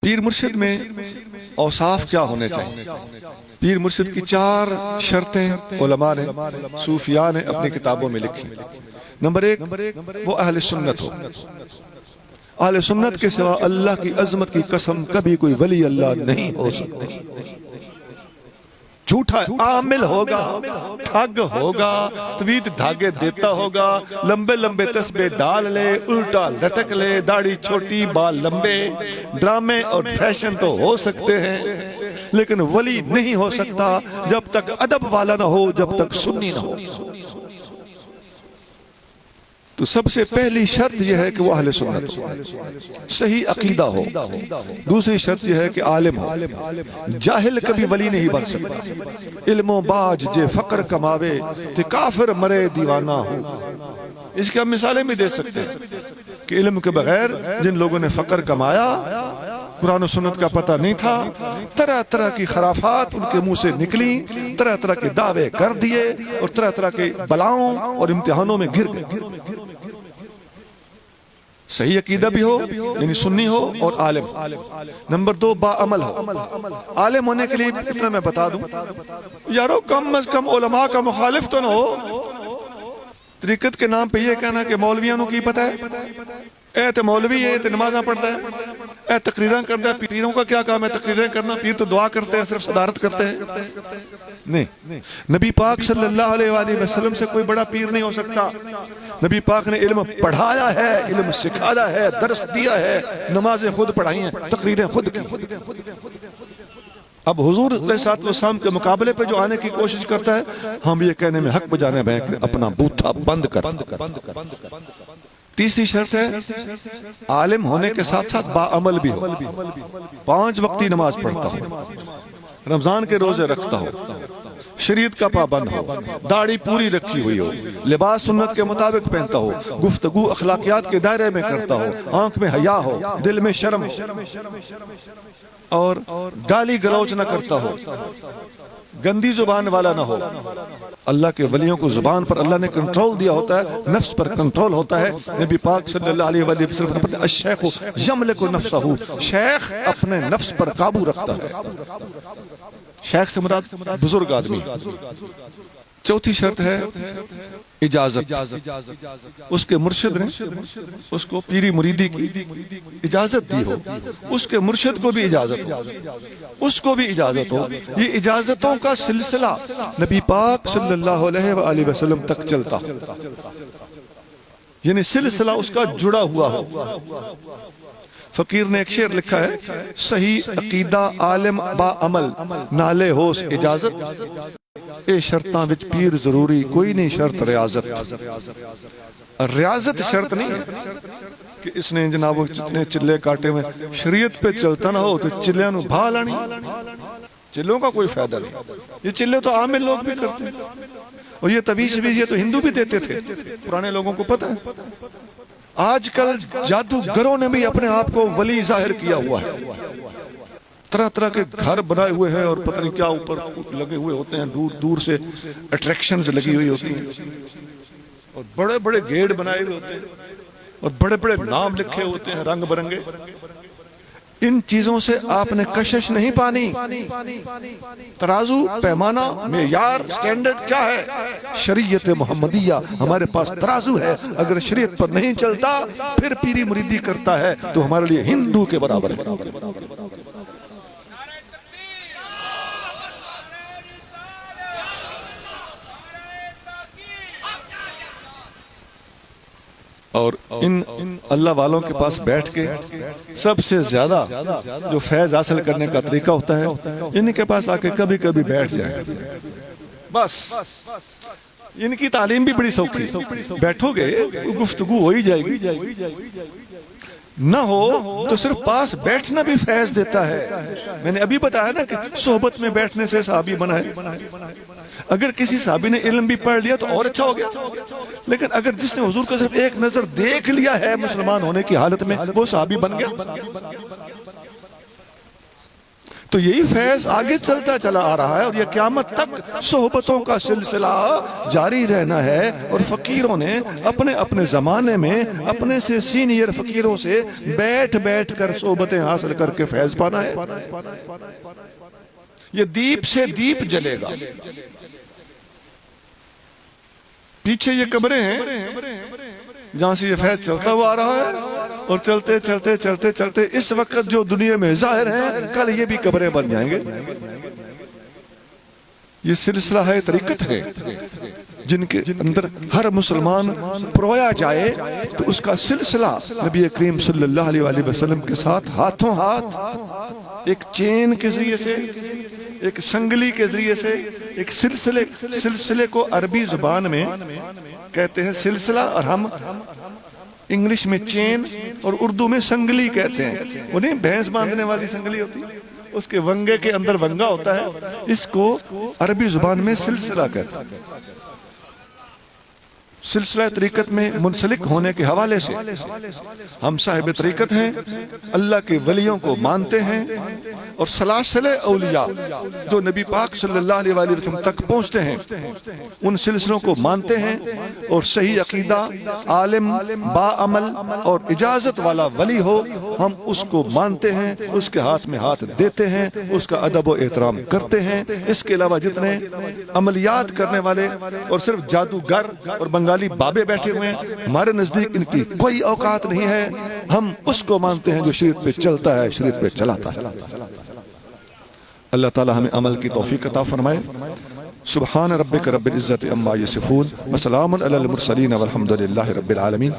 پیر مرشد میں اوصاف کیا ہونے چاہیے؟ پیر مرشد کی 4 شرطیں علماء نے، صوفیاء نے اپنی کتابوں میں لکھی۔ نمبر 1، وہ اہل سنت ہو۔ اہل سنت کے سوا اللہ کی عظمت کی قسم کبھی کوئی ولی اللہ نہیں ہو سکتا۔ جھوٹا عامل ہوگا، ٹھگ ہوگا، طویل دھاگے دیتا ہوگا، لمبے لمبے تسبیح ڈال لے، الٹا لٹک لے، داڑھی چھوٹی بال لمبے، ڈرامے اور فیشن تو ہو سکتے ہیں لیکن ولی نہیں ہو سکتا جب تک ادب والا نہ ہو، جب تک سنی نہ ہو۔ تو سب سے پہلی شرط یہ ہے کہ وہ اہل سنت ہو، صحیح عقیدہ ہو۔ دوسری شرط یہ ہے کہ عالم ہو۔ جاہل کبھی ولی نہیں بن سکتا۔ علم و باج جے فقر کماوے تے کافر مرے دیوانہ ہو۔ اس کی ہم مثالیں بھی دے سکتے ہیں کہ علم کے بغیر جن لوگوں نے فقر کمایا، قرآن و سنت کا پتہ نہیں تھا، طرح طرح کی خرافات ان کے منہ سے نکلی، طرح طرح کے دعوے کر دیے اور طرح طرح کے بلاؤں اور امتحانوں میں گر گئے۔ صحیح عقیدہ بھی ہو، یعنی سنی ہو اور عالم۔ نمبر 2، با عمل ہو۔ عالم ہونے کے لیے اتنا میں بتا دوں، یارو کم از کم علماء کا مخالف تو نہ ہو۔ طریقت کے نام پہ یہ کہنا کہ مولویوں کی پتہ ہے، اے تے مولوی ہے تے نمازاں پڑھتا ہے، اے تقریراں کرتا ہے۔ پیروں کا کیا کام ہے تقریریں کرنا؟ پیر تو دعا کرتے ہیں، صرف صدارت کرتے ہیں۔ نہیں، نبی پاک صلی اللہ علیہ وآلہ وسلم سے کوئی بڑا پیر نہیں ہو سکتا۔ نبی پاک نے علم پڑھایا ہے، علم سکھایا ہے، درس دیا ہے، نمازیں خود پڑھائی ہیں، تقریریں خود کی۔ اب حضور علیہ السلام کے مقابلے پہ جو آنے کی کوشش کرتا ہے، ہم یہ کہنے میں حق بجانے میں اپنا بوتھا بند کر۔ تیسری شرط ہے عالم ہونے کے ساتھ ساتھ با عمل بھی ہو۔ 5 وقتی نماز پڑھتا ہو، رمضان کے روزے رکھتا ہو، شریعت کا پابند ہو، داڑھی پوری رکھی ہوئی ہو، لباس سنت کے مطابق پہنتا ہو، گفتگو اخلاقیات کے دائرے میں کرتا ہو، آنکھ میں حیا ہو، دل میں شرم ہو اور گالی گلوچ نہ کرتا ہو، گندی زبان والا نہ ہو۔ اللہ کے ولیوں کو زبان پر اللہ نے کنٹرول دیا ہوتا ہے، نفس پر کنٹرول ہوتا ہے۔ نبی پاک صلی اللہ علیہ وآلہ وسلم نے الشیخ یملک نفسہ، شیخ اپنے نفس پر قابو رکھتا ہے۔ شیخ سے مراد بزرگ آدمی۔ چوتھی شرط ہے اجازت۔ اس کے مرشد نے اس کو پیری مریدی کی اجازت دی ہو، اس کے مرشد کو بھی اجازت ہو، اس کو بھی اجازت ہو۔ یہ اجازتوں کا سلسلہ نبی پاک صلی اللہ علیہ وآلہ وسلم تک چلتا، یعنی سلسلہ اس کا جڑا ہوا ہو۔ فقیر نے ایک شعر لکھا ہے، صحیح عقیدہ عالم با عمل نالے ہوس اجازت، اے شرطاں وچ پیر ضروری کوئی نہیں شرط ریاضت۔ ریاضت شرط نہیں ہے کہ اس نے جناب جتنے چلے کاٹے میں شریعت پہ چلتا نہ ہو تو چلیاں نو بھا لانی۔ چلوں کا کوئی فائدہ نہیں، یہ چلے تو عامل لوگ بھی کرتے ہیں، اور یہ طویل بھی یہ تو ہندو بھی دیتے تھے، پرانے لوگوں کو پتہ ہے۔ آج کل جادوگروں نے بھی اپنے آپ کو ولی ظاہر کیا ہوا ہے، طرح طرح کے گھر بنائے ہوئے ہیں اور پتہ نہیں کیا اوپر لگے ہوئے ہوتے ہیں، دور دور سے اٹریکشنز لگی ہوئی ہوتی ہیں، اور بڑے بڑے گیٹ بنائے ہوئے ہوتے ہیں، اور بڑے بڑے نام لکھے ہوتے ہیں رنگ برنگے۔ ان چیزوں سے آپ نے کشش نہیں پانی۔ ترازو، پیمانہ، معیار، سٹینڈرڈ کیا ہے؟ شریعت محمدیہ ہمارے پاس ترازو ہے۔ اگر شریعت پر نہیں چلتا پھر پیری مریدی کرتا ہے تو ہمارے لیے ہندو کے برابر ہے۔ اور ان اللہ والوں کے پاس بیٹھ کے سب سے زیادہ جو فیض حاصل کرنے کا طریقہ ہوتا ہے، ان کے پاس آ کے کبھی کبھی بیٹھ جائے، بس ان کی تعلیم بھی بڑی سوکھی، بیٹھو گے گفتگو ہو ہی جائے گی، نہ ہو تو صرف پاس بیٹھنا بھی فیض دیتا ہے۔ میں نے ابھی بتایا نا کہ صحبت میں بیٹھنے سے صحابی بنا ہے۔ اگر کسی صحابی نے علم بھی پڑھ لیا تو اور اچھا ہو گیا، لیکن اگر جس نے حضور کو صرف ایک نظر دیکھ لیا ہے مسلمان ہونے کی حالت میں، وہ صحابی بن گیا۔ تو یہی فیض آگے چلتا چلا آ رہا ہے اور یہ قیامت تک صحبتوں کا سلسلہ جاری رہنا ہے. اور فقیروں نے اپنے اپنے زمانے میں اپنے سے سینئر فقیروں سے بیٹھ بیٹھ کر صحبتیں حاصل کر کے فیض پانا ہے. یہ دیپ سے دیپ جلے گا. پیچھے یہ قبریں ہیں جہاں سے یہ فیض چلتا ہوا آ رہا ہے اور چلتے چلتے چلتے چلتے اس وقت جو دنیا میں ظاہر ہیں کل یہ بھی قبریں بن جائیں گے. یہ سلسلہ ہے طریقت ہے جن کے اندر ہر مسلمان پرویا جائے تو اس کا سلسلہ نبی کریم صلی اللہ علیہ وآلہ وسلم کے ساتھ ہاتھوں ہاتھ ایک چین کے ذریعے سے ایک سنگلی کے ذریعے سے ایک سلسلے کو عربی زبان میں کہتے ہیں سلسلہ اور ہم انگلش میں چین اور اردو میں سنگلی کہتے ہیں. انہیں بھینس باندھنے والی سنگلی ہوتی ہے اس کے ونگے کے اندر ونگا ہوتا ہے اس کو عربی زبان میں سلسلہ کہتے ہیں. سلسلہ طریقت میں منسلک ہونے کے حوالے سے ہم صاحب طریقت ہیں اللہ کے ولیوں کو مانتے ہیں اور سلاسل اولیاء جو نبی پاک صلی اللہ علیہ وآلہ وسلم تک پہنچتے ہیں ان سلسلوں کو مانتے ہیں اور صحیح عقیدہ عالم با عمل اور اجازت والا ولی ہو ہم اس کو مانتے ہیں اس کے ہاتھ میں ہاتھ دیتے ہیں اس کا ادب و احترام کرتے ہیں. اس کے علاوہ جتنے عملیات کرنے والے اور صرف جادوگر اور بنگالی بابے بیٹھے ہوئے ہیں ہمارے نزدیک ان کی کوئی اوقات نہیں ہے. ہم اس کو مانتے ہیں جو شریعت پہ چلتا ہے شریعت پہ چلاتا ہے. اللہ تعالی ہمیں عمل کی توفیق عطا فرمائے. سبحان ربک رب العزت عما یصفون وسلام علی المرسلین والحمد للہ رب العالمین.